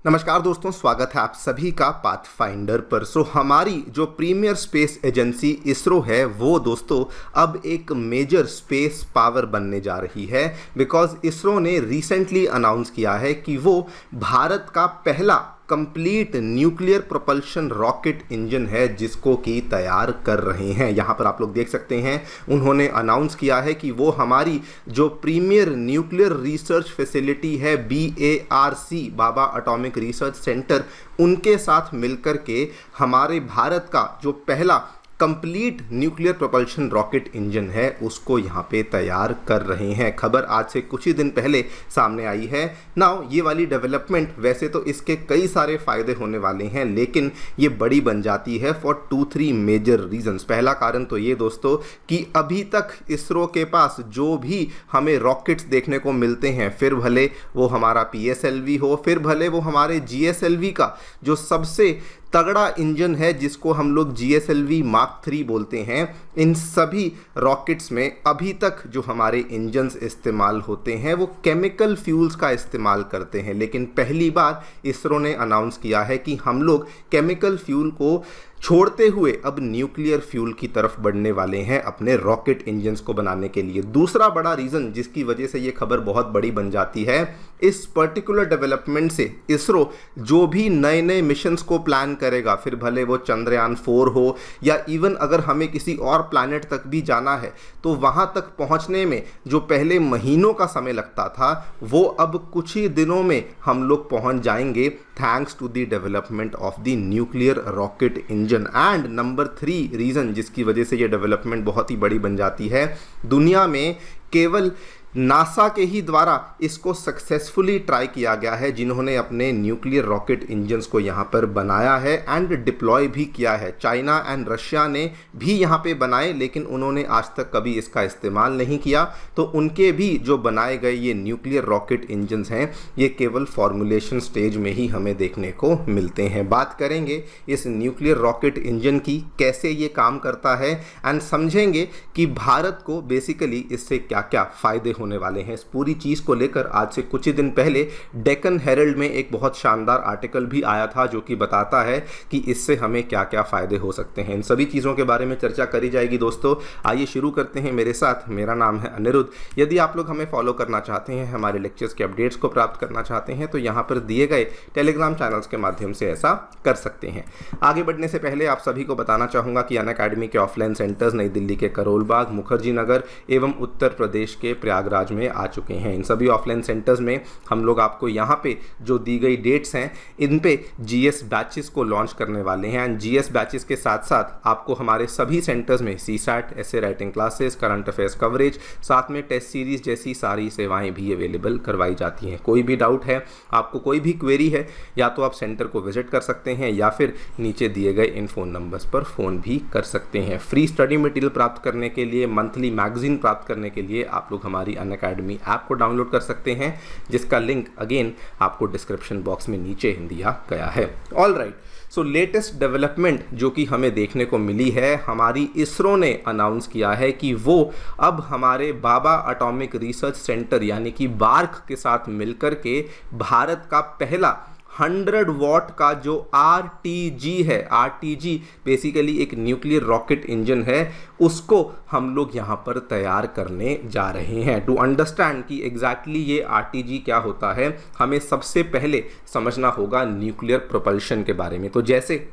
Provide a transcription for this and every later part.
नमस्कार दोस्तों, स्वागत है आप सभी का पाथफाइंडर पर। हमारी जो प्रीमियर स्पेस एजेंसी इसरो है वो दोस्तों अब एक मेजर स्पेस पावर बनने जा रही है। बिकॉज इसरो ने रिसेंटली अनाउंस किया है कि वो भारत का पहला complete nuclear propulsion rocket engine है जिसको कि तैयार कर रहे हैं। यहाँ पर आप लोग देख सकते हैं उन्होंने अनाउंस किया है कि वो हमारी जो प्रीमियर न्यूक्लियर रिसर्च फैसिलिटी है BARC बाबा एटॉमिक रिसर्च सेंटर, उनके साथ मिलकर के हमारे भारत का जो पहला complete nuclear propulsion rocket engine है उसको यहाँ पे तैयार कर रहे हैं। खबर आज से कुछ ही दिन पहले सामने आई है। नाउ ये वाली डेवलपमेंट, वैसे तो इसके कई सारे फायदे होने वाले हैं लेकिन ये बड़ी बन जाती है फॉर 2-3 मेजर रीजंस। पहला कारण तो ये दोस्तों कि अभी तक इसरो के पास जो भी हमें रॉकेट्स देखने को मिलते हैं, फिर भले वो हमारा PSLV हो, फिर भले वो हमारे GSLV का जो सबसे तगड़ा इंजन है जिसको हम लोग GSLV Mark 3 बोलते हैं, इन सभी रॉकेट्स में अभी तक जो हमारे इंजन्स इस्तेमाल होते हैं वो केमिकल फ्यूल्स का इस्तेमाल करते हैं। लेकिन पहली बार इसरो ने अनाउंस किया है कि हम लोग केमिकल फ्यूल को छोड़ते हुए अब न्यूक्लियर फ्यूल की तरफ बढ़ने वाले हैं अपने रॉकेट इंजन्स को बनाने के लिए। दूसरा बड़ा रीज़न जिसकी वजह से ये खबर बहुत बड़ी बन जाती है, इस पर्टिकुलर डेवलपमेंट से इसरो जो भी नए नए मिशंस को प्लान करेगा, फिर भले वो चंद्रयान 4 हो या इवन अगर हमें किसी और प्लैनेट तक भी जाना है तो वहाँ तक पहुँचने में जो पहले महीनों का समय लगता था वो अब कुछ ही दिनों में हम लोग पहुँच जाएंगे thanks to the development of the nuclear rocket engine. And number 3 reason जिसकी वजह से ये डेवलपमेंट बहुत ही बड़ी बन जाती है, दुनिया में केवल नासा के ही द्वारा इसको सक्सेसफुली ट्राई किया गया है जिन्होंने अपने न्यूक्लियर रॉकेट इंजन्स को यहाँ पर बनाया है एंड डिप्लॉय भी किया है। चाइना एंड रशिया ने भी यहाँ पे बनाए लेकिन उन्होंने आज तक कभी इसका इस्तेमाल नहीं किया। तो उनके भी जो बनाए गए ये न्यूक्लियर रॉकेट इंजन्स हैं ये केवल फॉर्मुलेशन स्टेज में ही हमें देखने को मिलते हैं। बात करेंगे इस न्यूक्लियर रॉकेट इंजन की, कैसे ये काम करता है एंड समझेंगे कि भारत को बेसिकली इससे क्या क्या फ़ायदे होने वाले हैं। इस पूरी चीज़ को लेकर आज से कुछ ही दिन पहले डेक्कन हेरल्ड में एक बहुत शानदार आर्टिकल भी आया था जो कि बताता है कि इससे हमें क्या क्या फ़ायदे हो सकते हैं। इन सभी चीज़ों के बारे में चर्चा करी जाएगी दोस्तों। आइए शुरू करते हैं मेरे साथ। मेरा नाम है अनिरुद्ध। यदि आप लोग हमें फॉलो करना चाहते हैं, हमारे लेक्चर्स के अपडेट्स को प्राप्त करना चाहते हैं तो यहाँ पर दिए गए टेलीग्राम चैनल्स के माध्यम से ऐसा कर सकते हैं। आगे बढ़ने से पहले आप सभी को बताना चाहूँगा कि अनअकैडमी के ऑफलाइन सेंटर्स नई दिल्ली के करोल बाग, मुखर्जी नगर एवं उत्तर प्रदेश के प्रयागराज में आ चुके हैं। इन सभी ऑफलाइन सेंटर्स में हम लोग आपको यहाँ पे जो दी गई डेट्स हैं इन पे GS बैचेस को लॉन्च करने वाले हैं। एंड GS बैचेस के साथ साथ आपको हमारे सभी सेंटर्स में CSAT, ऐसे writing classes, current affairs coverage, साथ में टेस्ट सीरीज जैसी सारी सेवाएं भी अवेलेबल करवाई जाती हैं। कोई भी डाउट है, आपको कोई भी क्वेरी है, या तो आप सेंटर को विजिट कर सकते हैं या फिर नीचे दिए गए इन फ़ोन नंबर्स पर फ़ोन भी कर सकते हैं। फ्री स्टडी मटेरियल प्राप्त करने के लिए, मंथली मैगजीन प्राप्त करने के लिए आप लोग हमारी अनअकैडमी ऐप को डाउनलोड कर सकते हैं जिसका लिंक अगेन आपको डिस्क्रिप्शन बॉक्स में नीचे दिया गया है। ऑल राइट, सो लेटेस्ट डेवलपमेंट जो कि हमें देखने को मिली है, हमारी इसरो ने अनाउंस किया है कि वो अब हमारे बाबा एटॉमिक रिसर्च सेंटर यानी कि बार्क के साथ मिलकर के भारत का पहला 100 वॉट का जो RTG है, RTG बेसिकली एक न्यूक्लियर रॉकेट इंजन है, उसको हम लोग यहाँ पर तैयार करने जा रहे हैं। टू अंडरस्टैंड कि एग्जैक्टली ये RTG क्या होता है, हमें सबसे पहले समझना होगा न्यूक्लियर प्रोपल्शन के बारे में। तो जैसे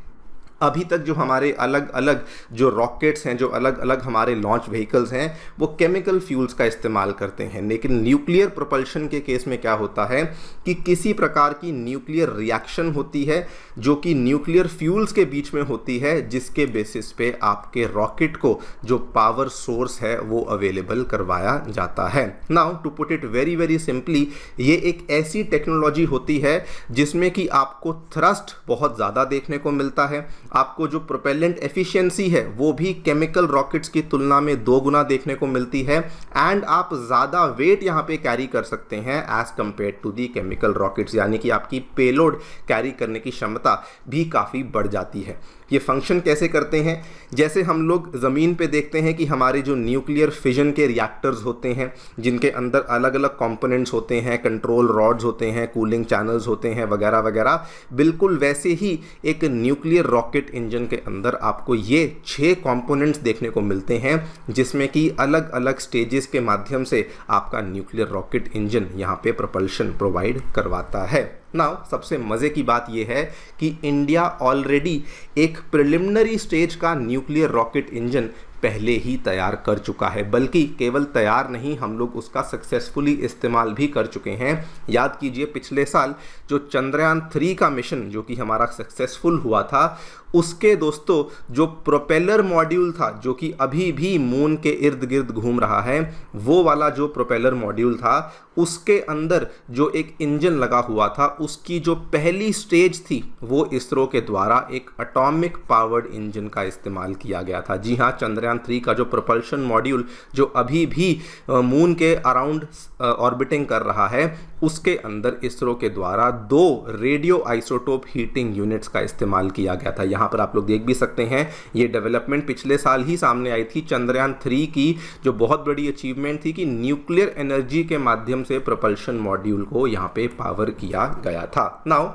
अभी तक जो हमारे अलग अलग जो रॉकेट्स हैं, जो अलग अलग हमारे लॉन्च व्हीकल्स हैं, वो केमिकल फ्यूल्स का इस्तेमाल करते हैं। लेकिन न्यूक्लियर प्रोपल्शन के केस में क्या होता है कि किसी प्रकार की न्यूक्लियर रिएक्शन होती है जो कि न्यूक्लियर फ्यूल्स के बीच में होती है, जिसके बेसिस पे आपके रॉकेट को जो पावर सोर्स है वो अवेलेबल करवाया जाता है। Now to put it very very simply, ये एक ऐसी टेक्नोलॉजी होती है जिसमें कि आपको थ्रस्ट बहुत ज़्यादा देखने को मिलता है, आपको जो प्रोपेलेंट एफिशिएंसी है वो भी केमिकल रॉकेट्स की तुलना में 2 गुना देखने को मिलती है, एंड आप ज़्यादा वेट यहाँ पे कैरी कर सकते हैं as compared to the chemical rockets, यानी कि आपकी पेलोड कैरी करने की क्षमता भी काफ़ी बढ़ जाती है। ये फंक्शन कैसे करते हैं? जैसे हम लोग ज़मीन पे देखते हैं कि हमारे जो न्यूक्लियर फिजन के रिएक्टर्स होते हैं जिनके अंदर अलग अलग कंपोनेंट्स होते हैं, कंट्रोल रॉड्स होते हैं, कूलिंग चैनल्स होते हैं वगैरह वगैरह, बिल्कुल वैसे ही एक न्यूक्लियर रॉकेट इंजन के अंदर आपको ये 6 कंपोनेंट्स देखने को मिलते हैं जिसमें कि अलग अलग स्टेजेस के माध्यम से आपका न्यूक्लियर रॉकेट इंजन यहाँ पे प्रोपल्शन प्रोवाइड करवाता है। नाउ सबसे मज़े की बात यह है कि इंडिया ऑलरेडी एक प्रिलिमिनरी स्टेज का न्यूक्लियर रॉकेट इंजन पहले ही तैयार कर चुका है, बल्कि केवल तैयार नहीं, हम लोग उसका सक्सेसफुली इस्तेमाल भी कर चुके हैं। याद कीजिए पिछले साल जो चंद्रयान 3 का मिशन जो कि हमारा सक्सेसफुल हुआ था, उसके दोस्तों जो प्रोपेलर मॉड्यूल था जो कि अभी भी मून के इर्द गिर्द घूम रहा है, वो वाला जो प्रोपेलर मॉड्यूल था उसके अंदर जो एक इंजन लगा हुआ था, उसकी जो पहली स्टेज थी वो इसरो के द्वारा एक एटॉमिक पावर्ड इंजन का इस्तेमाल किया गया था। जी हाँ, चंद्रयान 3 का जो प्रोपल्शन मॉड्यूल जो अभी भी मून के अराउंड ऑर्बिटिंग कर रहा है, उसके अंदर इसरो के द्वारा 2 रेडियो आइसोटोप हीटिंग यूनिट्स का इस्तेमाल किया गया था। यहाँ पर आप लोग देख भी सकते हैं ये डेवलपमेंट पिछले साल ही सामने आई थी। चंद्रयान 3 की जो बहुत बड़ी अचीवमेंट थी कि न्यूक्लियर एनर्जी के माध्यम से प्रोपल्शन मॉड्यूल को यहाँ पे पावर किया गया था। नाउ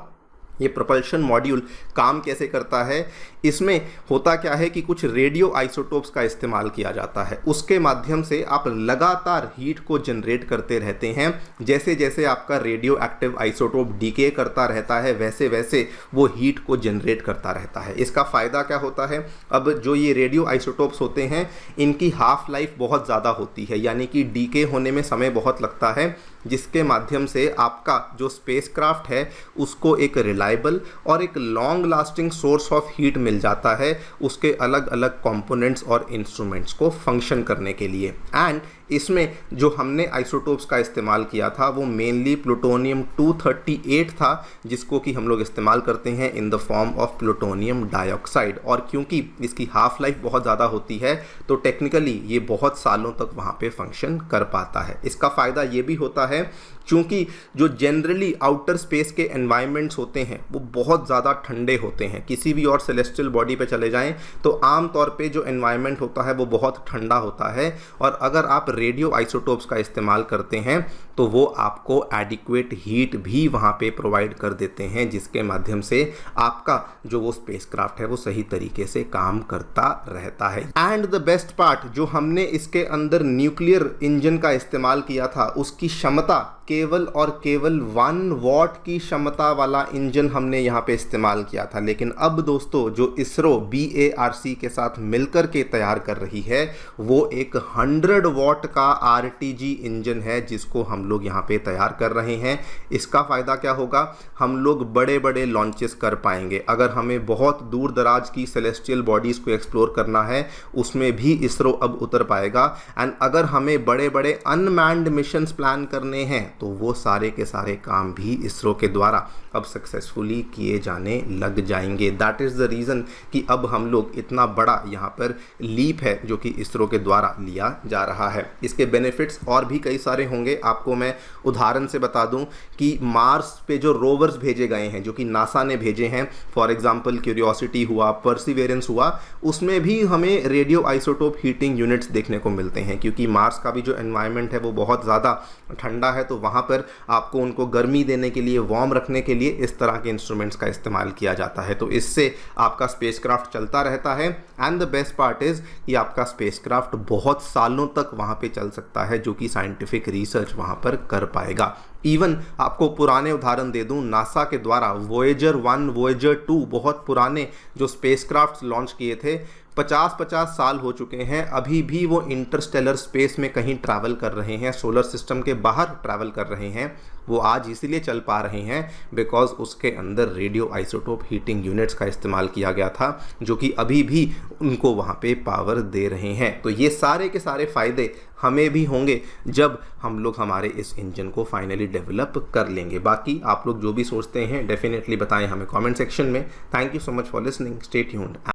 ये प्रोपल्शन मॉड्यूल काम कैसे करता है? इसमें होता क्या है कि कुछ रेडियो आइसोटोप्स का इस्तेमाल किया जाता है, उसके माध्यम से आप लगातार हीट को जनरेट करते रहते हैं। जैसे जैसे आपका रेडियो एक्टिव आइसोटोप डीके करता रहता है वैसे वैसे वो हीट को जनरेट करता रहता है। इसका फ़ायदा क्या होता है? अब जो ये रेडियो आइसोटोप्स होते हैं इनकी हाफ लाइफ बहुत ज़्यादा होती है, यानी कि डीके होने में समय बहुत लगता है, जिसके माध्यम से आपका जो स्पेसक्राफ्ट है उसको एक रिलायबल और एक long lasting source of heat मिल जाता है उसके अलग अलग कंपोनेंट्स और इंस्ट्रूमेंट्स को फंक्शन करने के लिए। एंड इसमें जो हमने आइसोटोप्स का इस्तेमाल किया था वो मेनली प्लूटोनियम 238 था, जिसको कि हम लोग इस्तेमाल करते हैं in the form of plutonium dioxide. और क्योंकि इसकी हाफ लाइफ बहुत ज़्यादा होती है तो टेक्निकली ये बहुत सालों तक वहाँ पे फंक्शन कर पाता है। इसका फ़ायदा ये भी होता है क्योंकि जो जनरली आउटर स्पेस के एनवायरनमेंट्स होते हैं वो बहुत ज़्यादा ठंडे होते हैं। किसी भी और सेलेस्टियल बॉडी पे चले जाएं तो आम तौर पे जो एनवायरनमेंट होता है वो बहुत ठंडा होता है, और अगर आप रेडियो आइसोटोप्स का इस्तेमाल करते हैं तो वो आपको एडिक्वेट हीट भी वहाँ पे प्रोवाइड कर देते हैं, जिसके माध्यम से आपका जो वो स्पेसक्राफ्ट है वो सही तरीके से काम करता रहता है। एंड द बेस्ट पार्ट, जो हमने इसके अंदर न्यूक्लियर इंजन का इस्तेमाल किया था उसकी क्षमता केवल और केवल 1 वॉट की क्षमता वाला इंजन हमने यहाँ पे इस्तेमाल किया था। लेकिन अब दोस्तों जो इसरो BARC के साथ मिलकर के तैयार कर रही है वो एक 100 वॉट का RTG इंजन है जिसको हम लोग यहाँ पे तैयार कर रहे हैं। इसका फ़ायदा क्या होगा? हम लोग बड़े बड़े लॉन्चेस कर पाएंगे। अगर हमें बहुत दूर दराज की सेलेस्टियल बॉडीज़ को एक्सप्लोर करना है उसमें भी इसरो अब उतर पाएगा। एंड अगर हमें बड़े बड़े अनमैन्ड मिशंस प्लान करने हैं तो वो सारे के सारे काम भी इसरो के द्वारा अब सक्सेसफुली किए जाने लग जाएंगे। दैट इज़ द रीज़न कि अब हम लोग इतना बड़ा यहाँ पर लीप है जो कि इसरो के द्वारा लिया जा रहा है। इसके बेनिफिट्स और भी कई सारे होंगे। आपको मैं उदाहरण से बता दूं कि मार्स पे जो रोवर्स भेजे गए हैं जो कि नासा ने भेजे हैं, फॉर एग्जांपल क्यूरियोसिटी हुआ, परसिवेरेंस हुआ, उसमें भी हमें रेडियो आइसोटोप हीटिंग यूनिट्स देखने को मिलते हैं क्योंकि मार्स का भी जो एनवायरनमेंट है वो बहुत ज़्यादा ठंडा है, तो वहाँ पर आपको उनको गर्मी देने के लिए, वार्म रखने के लिए इस तरह के इंस्ट्रूमेंट्स का इस्तेमाल किया जाता है। तो इससे आपका स्पेसक्राफ्ट चलता रहता है। And the best part is कि आपका स्पेसक्राफ्ट बहुत सालों तक वहाँ पे चल सकता है जो कि साइंटिफिक रिसर्च वहाँ पर कर पाएगा। इवन आपको पुराने उदाहरण दे दूं, नासा के द्वारा वोएजर 1, वोएजर 2 बहुत पुराने जो स्पेसक्राफ्ट लॉन्च किए थे, 50-50 साल हो चुके हैं, अभी भी वो इंटरस्टेलर स्पेस में कहीं ट्रैवल कर रहे हैं, सोलर सिस्टम के बाहर ट्रैवल कर रहे हैं। वो आज इसीलिए चल पा रहे हैं बिकॉज उसके अंदर रेडियो आइसोटोप हीटिंग यूनिट्स का इस्तेमाल किया गया था, जो कि अभी भी उनको वहाँ पे पावर दे रहे हैं। तो ये सारे के सारे फ़ायदे हमें भी होंगे जब हम लोग हमारे इस इंजन को फाइनली डेवलप कर लेंगे। बाकी आप लोग जो भी सोचते हैं डेफिनेटली बताएं हमें कमेंट सेक्शन में। Thank you so much for listening, stay tuned.